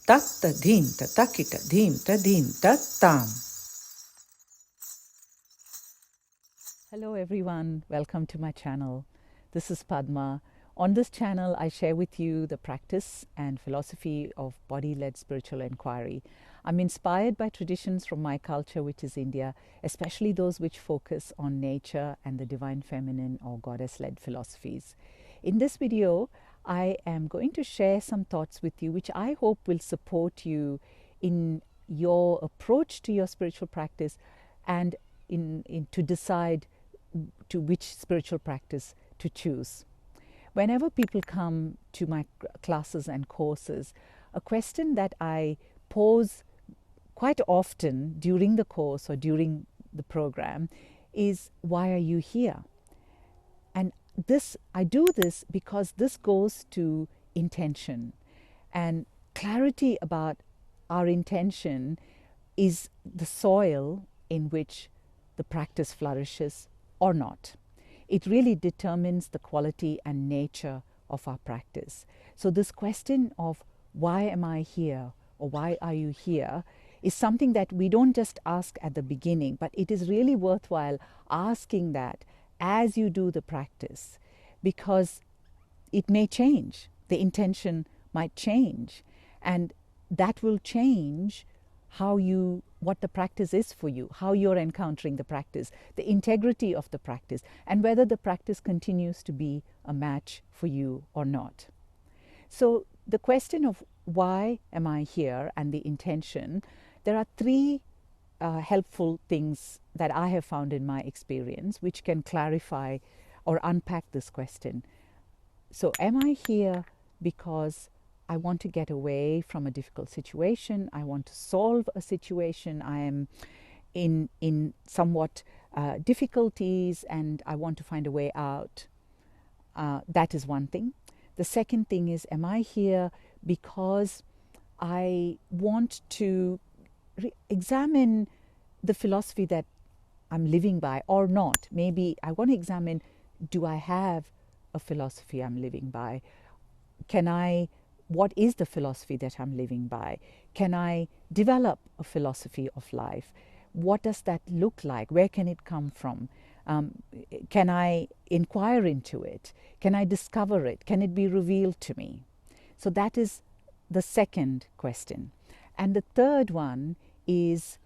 tatta dhim tatakita dhim tadhim tattam. Hello everyone, welcome to my channel. This is Padma. On this channel, I share with you the practice and philosophy of body-led spiritual inquiry. I'm inspired by traditions from my culture, which is India, especially those which focus on nature and the divine feminine or goddess-led philosophies. In this video, I am going to share some thoughts with you, which I hope will support you in your approach to your spiritual practice and to decide to which spiritual practice to choose. Whenever people come to my classes and courses, a question that I pose quite often during the course or during the program is, why are you here? And I do this because this goes to intention, and clarity about our intention is the soil in which the practice flourishes or not. It really determines the quality and nature of our practice. So this question of why am I here or why are you here is something that we don't just ask at the beginning, but it is really worthwhile asking that as you do the practice, because it may change. The intention might change, and that will change what the practice is for you, how you're encountering the practice, the integrity of the practice, and whether the practice continues to be a match for you or not. So the question of why am I here and the intention, there are three helpful things that I have found in my experience which can clarify or unpack this question. So am I here because I want to get away from a difficult situation? I want to solve a situation. I am in somewhat difficulties and I want to find a way out. That is one thing. The second thing is, am I here because I want to examine the philosophy that I'm living by or not? Maybe I want to examine, do I have a philosophy I'm living by? What is the philosophy that I'm living by? Can I develop a philosophy of life? What does that look like? Where can it come from? Can I inquire into it? Can I discover it? Can it be revealed to me? So that is the second question. And the third one is,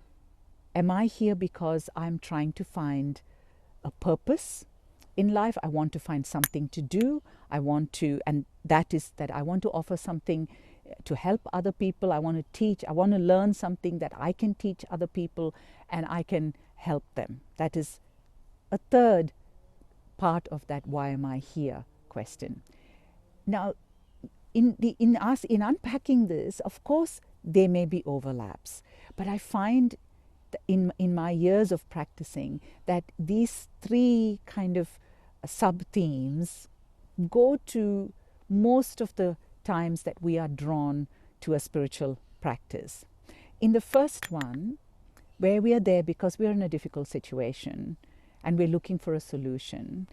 am I here because I'm trying to find a purpose in life? I want to find something to do. I want to offer something to help other people. I want to teach. I want to learn something that I can teach other people and I can help them. That is a third part of that why am I here question. Now, in unpacking this, of course, there may be overlaps, but I find in my years of practicing that these three kind of sub-themes go to most of the times that we are drawn to a spiritual practice. In the first one, where we are there because we are in a difficult situation and we're looking for a solution,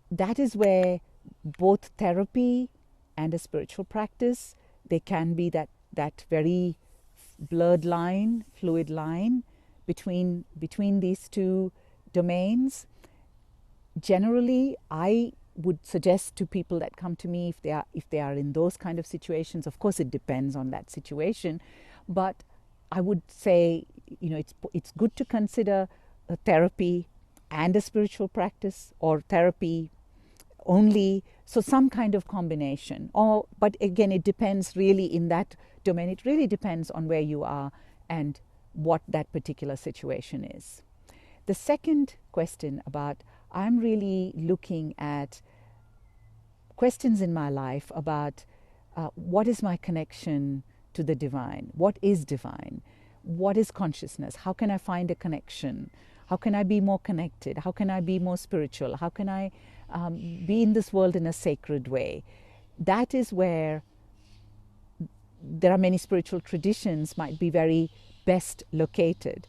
that is where both therapy and a spiritual practice, there can be that very blurred line, fluid line between these two domains. Generally, I would suggest to people that come to me, if they are in those kind of situations, of course it depends on that situation, but I would say, it's good to consider a therapy and a spiritual practice, or therapy only, so some kind of combination. But again, it depends really in that domain. It really depends on where you are and what that particular situation is. The second question about, I'm really looking at questions in my life about what is my connection to the divine? What is divine? What is consciousness? How can I find a connection? How can I be more connected? How can I be more spiritual? How can I be in this world in a sacred way? That is where there are many spiritual traditions might be very best located.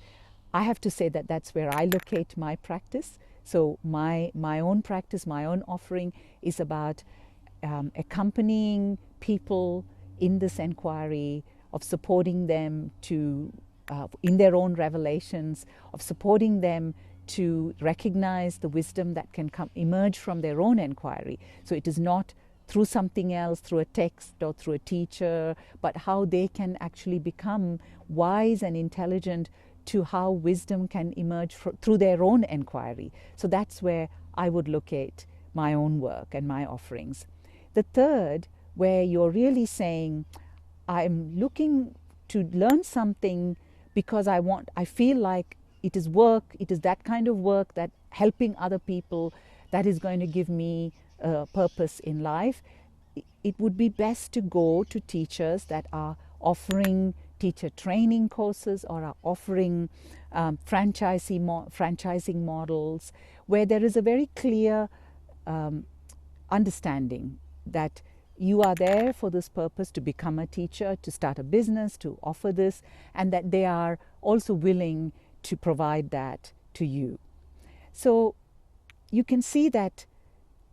I have to say that that's where I locate my practice. So my own practice, my own offering is about accompanying people in this inquiry of supporting them to in their own revelations, of supporting them to recognize the wisdom that can emerge from their own inquiry. So it is not through something else, through a text or through a teacher, but how they can actually become wise and intelligent to how wisdom can emerge through their own inquiry. So that's where I would locate my own work and my offerings. The third, where you're really saying, I'm looking to learn something because I feel like it is work, it is that kind of work that helping other people, that is going to give me a purpose in life. It would be best to go to teachers that are offering teacher training courses or are offering franchising models, where there is a very clear understanding that you are there for this purpose, to become a teacher, to start a business, to offer this, and that they are also willing to provide that to you. So you can see that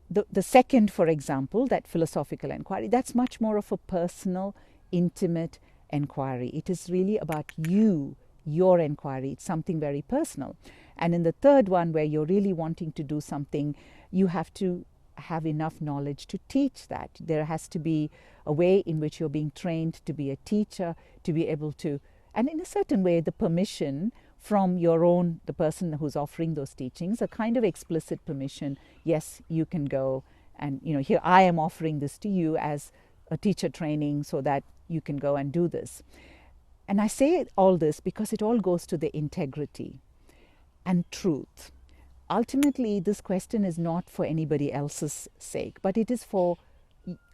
the second, for example, that philosophical inquiry, that's much more of a personal, intimate inquiry. It is really about you, your inquiry. It's something very personal. And in the third one, where you're really wanting to do something, you have to have enough knowledge to teach that. There has to be a way in which you're being trained to be a teacher, to be able to, and in a certain way, the permission from your own, the person who's offering those teachings, a kind of explicit permission. Yes, you can go and, here I am offering this to you as a teacher training so that you can go and do this. And I say all this because it all goes to the integrity and truth. Ultimately, this question is not for anybody else's sake, but it is for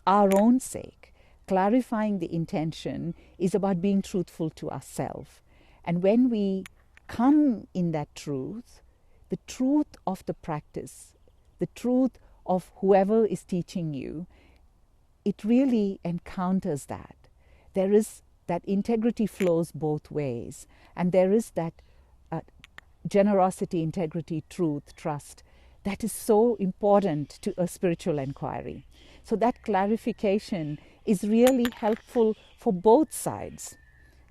our own sake. Clarifying the intention is about being truthful to ourselves. And when we come in that truth, the truth of the practice, the truth of whoever is teaching you, it really encounters that. There is that integrity flows both ways, and there is that generosity, integrity, truth, trust that is so important to a spiritual inquiry. So that clarification is really helpful for both sides,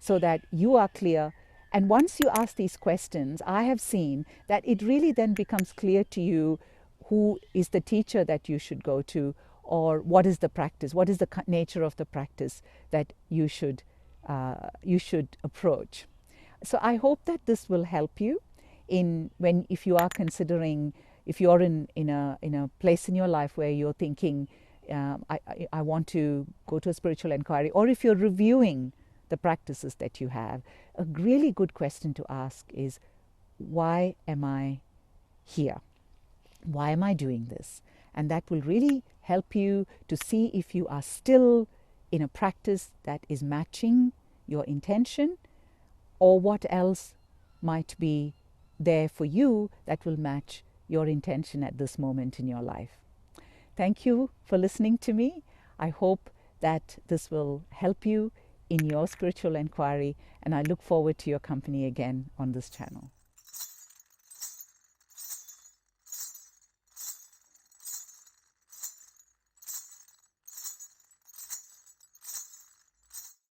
so that you are clear. And once you ask these questions, I have seen that it really then becomes clear to you who is the teacher that you should go to, or what is the practice, what is the nature of the practice that you should approach. So I hope that this will help you if you are considering, if you're in a place in your life where you're thinking, I want to go to a spiritual inquiry, or if you're reviewing the practices that you have, a really good question to ask is, why am I here? Why am I doing this? And that will really help you to see if you are still in a practice that is matching your intention, or what else might be there for you that will match your intention at this moment in your life. Thank you for listening to me. I hope that this will help you in your spiritual inquiry, and I look forward to your company again on this channel.